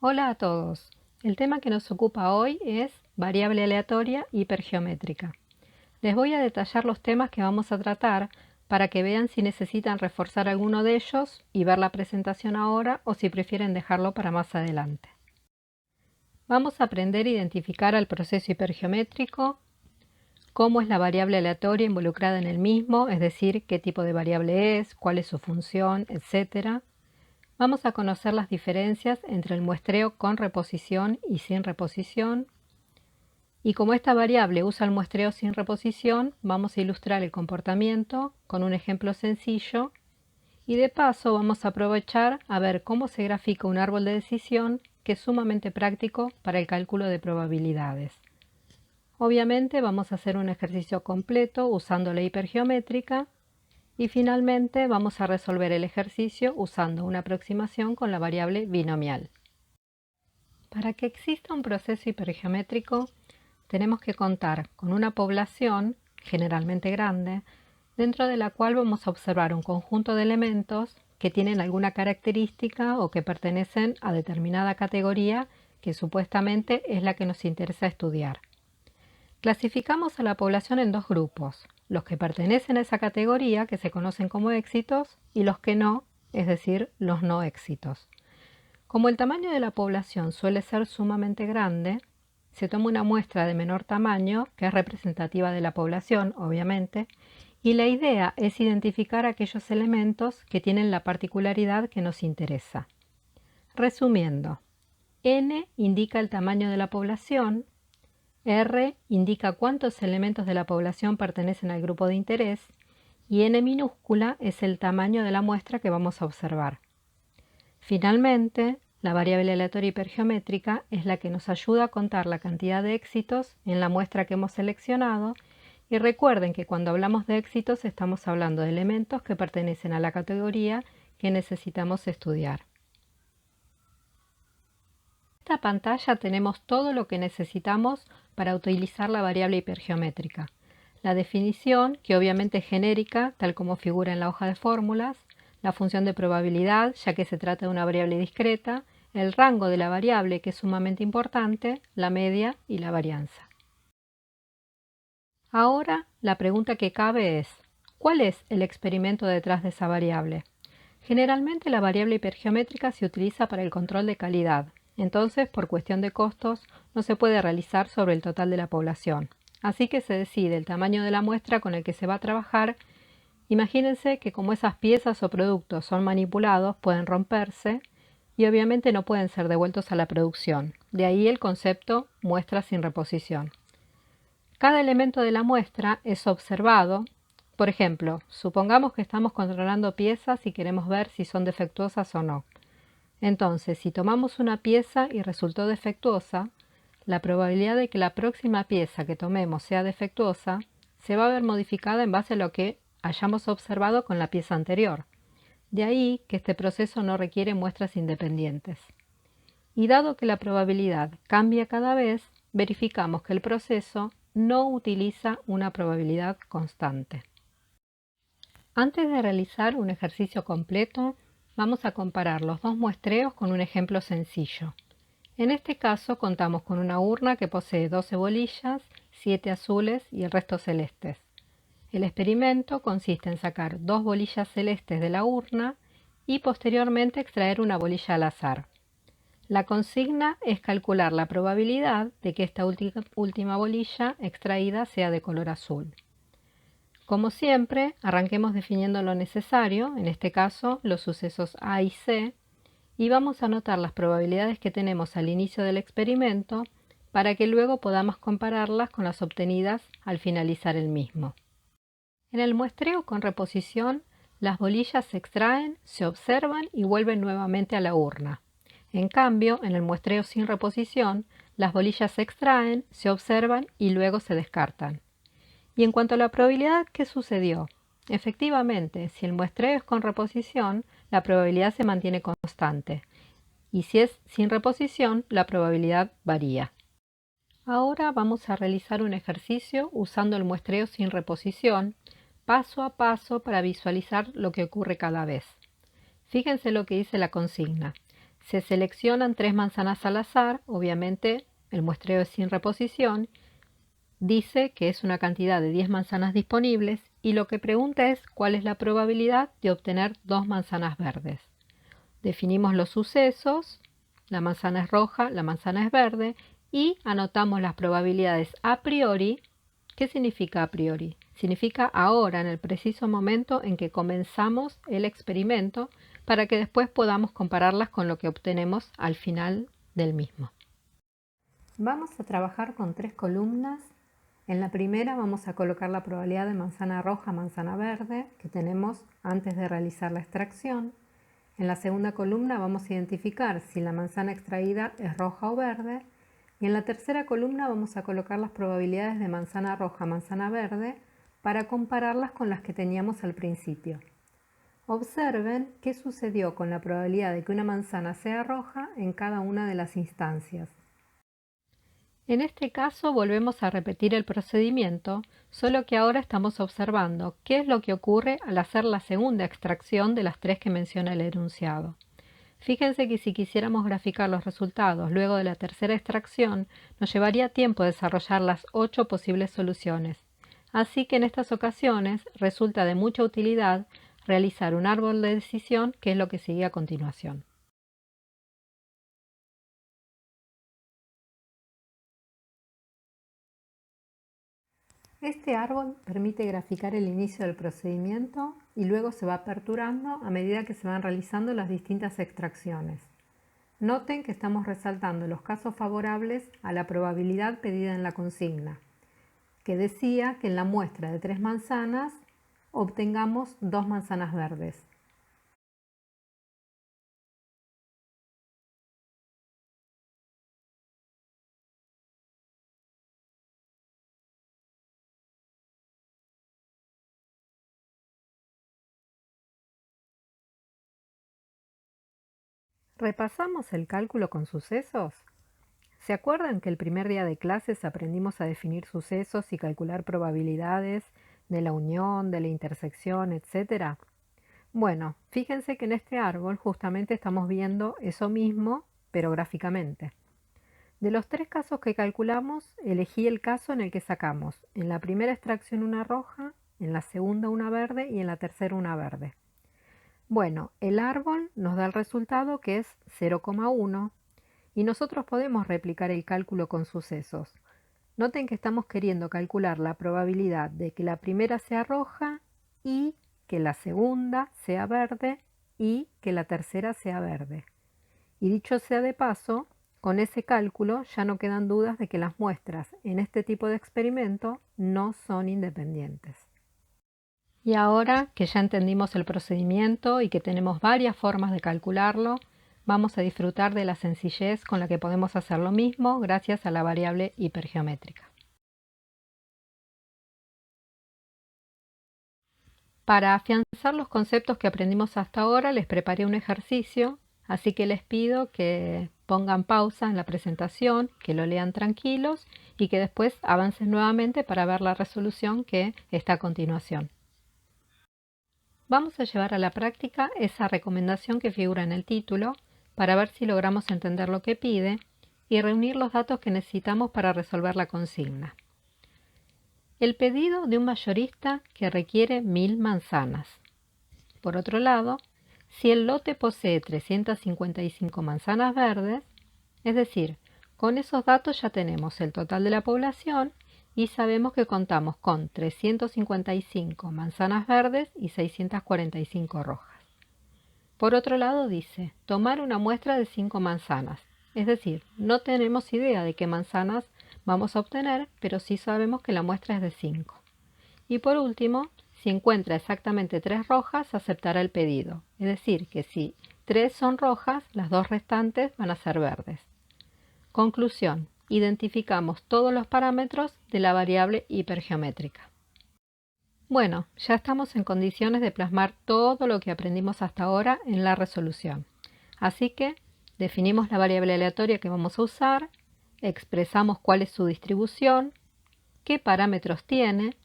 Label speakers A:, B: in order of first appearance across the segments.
A: Hola a todos. El tema que nos ocupa hoy es variable aleatoria hipergeométrica. Les voy a detallar los temas que vamos a tratar para que vean si necesitan reforzar alguno de ellos y ver la presentación ahora o si prefieren dejarlo para más adelante. Vamos a aprender a identificar al proceso hipergeométrico, cómo es la variable aleatoria involucrada en el mismo, es decir, qué tipo de variable es, cuál es su función, etc. Vamos a conocer las diferencias entre el muestreo con reposición y sin reposición. Y como esta variable usa el muestreo sin reposición, vamos a ilustrar el comportamiento con un ejemplo sencillo. Y de paso vamos a aprovechar a ver cómo se grafica un árbol de decisión que es sumamente práctico para el cálculo de probabilidades. Obviamente vamos a hacer un ejercicio completo usando la hipergeométrica. Y finalmente vamos a resolver el ejercicio usando una aproximación con la variable binomial. Para que exista un proceso hipergeométrico, tenemos que contar con una población, generalmente grande, dentro de la cual vamos a observar un conjunto de elementos que tienen alguna característica o que pertenecen a determinada categoría que supuestamente es la que nos interesa estudiar. Clasificamos a la población en dos grupos, los que pertenecen a esa categoría, que se conocen como éxitos, y los que no, es decir, los no éxitos. Como el tamaño de la población suele ser sumamente grande, se toma una muestra de menor tamaño, que es representativa de la población, obviamente, y la idea es identificar aquellos elementos que tienen la particularidad que nos interesa. Resumiendo, N indica el tamaño de la población, R indica cuántos elementos de la población pertenecen al grupo de interés y N minúscula es el tamaño de la muestra que vamos a observar. Finalmente, la variable aleatoria hipergeométrica es la que nos ayuda a contar la cantidad de éxitos en la muestra que hemos seleccionado y recuerden que cuando hablamos de éxitos estamos hablando de elementos que pertenecen a la categoría que necesitamos estudiar. En esta pantalla tenemos todo lo que necesitamos para utilizar la variable hipergeométrica. La definición, que obviamente es genérica, tal como figura en la hoja de fórmulas, la función de probabilidad, ya que se trata de una variable discreta, el rango de la variable, que es sumamente importante, la media y la varianza. Ahora, la pregunta que cabe es, ¿cuál es el experimento detrás de esa variable? Generalmente la variable hipergeométrica se utiliza para el control de calidad. Entonces, por cuestión de costos, no se puede realizar sobre el total de la población. Así que se decide el tamaño de la muestra con el que se va a trabajar. Imagínense que como esas piezas o productos son manipulados, pueden romperse y obviamente no pueden ser devueltos a la producción. De ahí el concepto muestra sin reposición. Cada elemento de la muestra es observado. Por ejemplo, supongamos que estamos controlando piezas y queremos ver si son defectuosas o no. Entonces, si tomamos una pieza y resultó defectuosa, la probabilidad de que la próxima pieza que tomemos sea defectuosa se va a ver modificada en base a lo que hayamos observado con la pieza anterior. De ahí que este proceso no requiere muestras independientes. Y dado que la probabilidad cambia cada vez, verificamos que el proceso no utiliza una probabilidad constante. Antes de realizar un ejercicio completo, vamos a comparar los dos muestreos con un ejemplo sencillo. En este caso contamos con una urna que posee 12 bolillas, 7 azules y el resto celestes. El experimento consiste en sacar 2 bolillas celestes de la urna y posteriormente extraer una bolilla al azar. La consigna es calcular la probabilidad de que esta última bolilla extraída sea de color azul. Como siempre, arranquemos definiendo lo necesario, en este caso los sucesos A y C, y vamos a anotar las probabilidades que tenemos al inicio del experimento para que luego podamos compararlas con las obtenidas al finalizar el mismo. En el muestreo con reposición, las bolillas se extraen, se observan y vuelven nuevamente a la urna. En cambio, en el muestreo sin reposición, las bolillas se extraen, se observan y luego se descartan. Y en cuanto a la probabilidad, ¿qué sucedió? Efectivamente, si el muestreo es con reposición, la probabilidad se mantiene constante. Y si es sin reposición, la probabilidad varía. Ahora vamos a realizar un ejercicio usando el muestreo sin reposición, paso a paso para visualizar lo que ocurre cada vez. Fíjense lo que dice la consigna. Se seleccionan 3 manzanas al azar, obviamente el muestreo es sin reposición, dice que es una cantidad de 10 manzanas disponibles y lo que pregunta es cuál es la probabilidad de obtener 2 manzanas verdes. Definimos los sucesos, la manzana es roja, la manzana es verde y anotamos las probabilidades a priori. ¿Qué significa a priori? Significa ahora, en el preciso momento en que comenzamos el experimento, para que después podamos compararlas con lo que obtenemos al final del mismo. Vamos a trabajar con 3 columnas. En la primera vamos a colocar la probabilidad de manzana roja, manzana verde que tenemos antes de realizar la extracción. En la segunda columna vamos a identificar si la manzana extraída es roja o verde. Y en la tercera columna vamos a colocar las probabilidades de manzana roja, manzana verde para compararlas con las que teníamos al principio. Observen qué sucedió con la probabilidad de que una manzana sea roja en cada una de las instancias. En este caso volvemos a repetir el procedimiento, solo que ahora estamos observando qué es lo que ocurre al hacer la segunda extracción de las 3 que menciona el enunciado. Fíjense que si quisiéramos graficar los resultados luego de la tercera extracción, nos llevaría tiempo desarrollar las 8 posibles soluciones. Así que en estas ocasiones resulta de mucha utilidad realizar un árbol de decisión, que es lo que sigue a continuación. Este árbol permite graficar el inicio del procedimiento y luego se va aperturando a medida que se van realizando las distintas extracciones. Noten que estamos resaltando los casos favorables a la probabilidad pedida en la consigna, que decía que en la muestra de 3 manzanas obtengamos 2 manzanas verdes. ¿Repasamos el cálculo con sucesos? ¿Se acuerdan que el primer día de clases aprendimos a definir sucesos y calcular probabilidades de la unión, de la intersección, etcétera? Bueno, fíjense que en este árbol justamente estamos viendo eso mismo, pero gráficamente. De los 3 casos que calculamos, elegí el caso en el que sacamos en la primera extracción una roja, en la segunda una verde y en la tercera una verde. Bueno, el árbol nos da el resultado que es 0,1 y nosotros podemos replicar el cálculo con sucesos. Noten que estamos queriendo calcular la probabilidad de que la primera sea roja y que la segunda sea verde y que la tercera sea verde. Y dicho sea de paso, con ese cálculo ya no quedan dudas de que las muestras en este tipo de experimento no son independientes. Y ahora que ya entendimos el procedimiento y que tenemos varias formas de calcularlo, vamos a disfrutar de la sencillez con la que podemos hacer lo mismo gracias a la variable hipergeométrica. Para afianzar los conceptos que aprendimos hasta ahora, les preparé un ejercicio, así que les pido que pongan pausa en la presentación, que lo lean tranquilos y que después avancen nuevamente para ver la resolución que está a continuación. Vamos a llevar a la práctica esa recomendación que figura en el título para ver si logramos entender lo que pide y reunir los datos que necesitamos para resolver la consigna. El pedido de un mayorista que requiere 1000 manzanas. Por otro lado, si el lote posee 355 manzanas verdes, es decir, con esos datos ya tenemos el total de la población y sabemos que contamos con 355 manzanas verdes y 645 rojas. Por otro lado dice, tomar una muestra de 5 manzanas, es decir, no tenemos idea de qué manzanas vamos a obtener, pero sí sabemos que la muestra es de 5. Y por último, si encuentra exactamente 3 rojas, aceptará el pedido, es decir, que si 3 son rojas, las 2 restantes van a ser verdes. Conclusión. Identificamos todos los parámetros de la variable hipergeométrica. Bueno, ya estamos en condiciones de plasmar todo lo que aprendimos hasta ahora en la resolución. Así que definimos la variable aleatoria que vamos a usar, expresamos cuál es su distribución, qué parámetros tiene,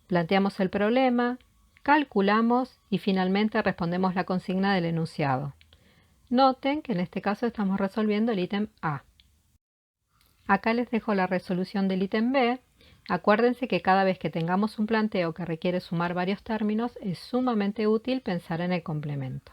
A: planteamos el problema, calculamos y finalmente respondemos la consigna del enunciado. Noten que en este caso estamos resolviendo el ítem A. Acá les dejo la resolución del ítem B. Acuérdense que cada vez que tengamos un planteo que requiere sumar varios términos, es sumamente útil pensar en el complemento.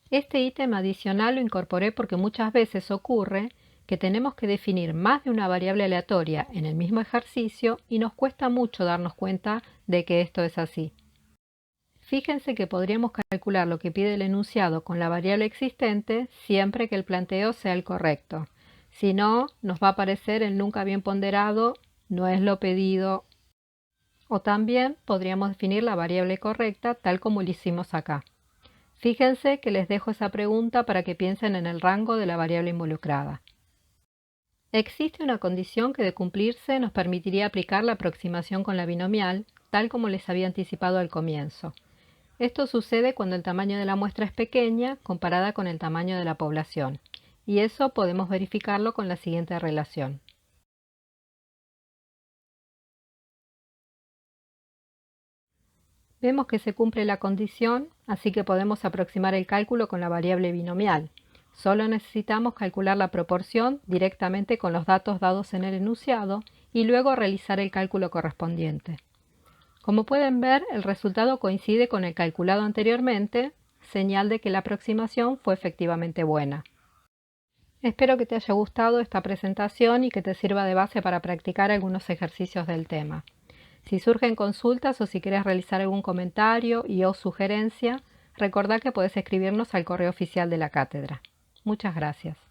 A: Este ítem adicional lo incorporé porque muchas veces ocurre que tenemos que definir más de una variable aleatoria en el mismo ejercicio y nos cuesta mucho darnos cuenta de que esto es así. Fíjense que podríamos calcular lo que pide el enunciado con la variable existente siempre que el planteo sea el correcto. Si no, nos va a aparecer el nunca bien ponderado, no es lo pedido. O también podríamos definir la variable correcta tal como lo hicimos acá. Fíjense que les dejo esa pregunta para que piensen en el rango de la variable involucrada. Existe una condición que de cumplirse nos permitiría aplicar la aproximación con la binomial, tal como les había anticipado al comienzo. Esto sucede cuando el tamaño de la muestra es pequeña comparada con el tamaño de la población, y eso podemos verificarlo con la siguiente relación. Vemos que se cumple la condición, así que podemos aproximar el cálculo con la variable binomial. Solo necesitamos calcular la proporción directamente con los datos dados en el enunciado y luego realizar el cálculo correspondiente. Como pueden ver, el resultado coincide con el calculado anteriormente, señal de que la aproximación fue efectivamente buena. Espero que te haya gustado esta presentación y que te sirva de base para practicar algunos ejercicios del tema. Si surgen consultas o si quieres realizar algún comentario o sugerencia, recordá que puedes escribirnos al correo oficial de la cátedra. Muchas gracias.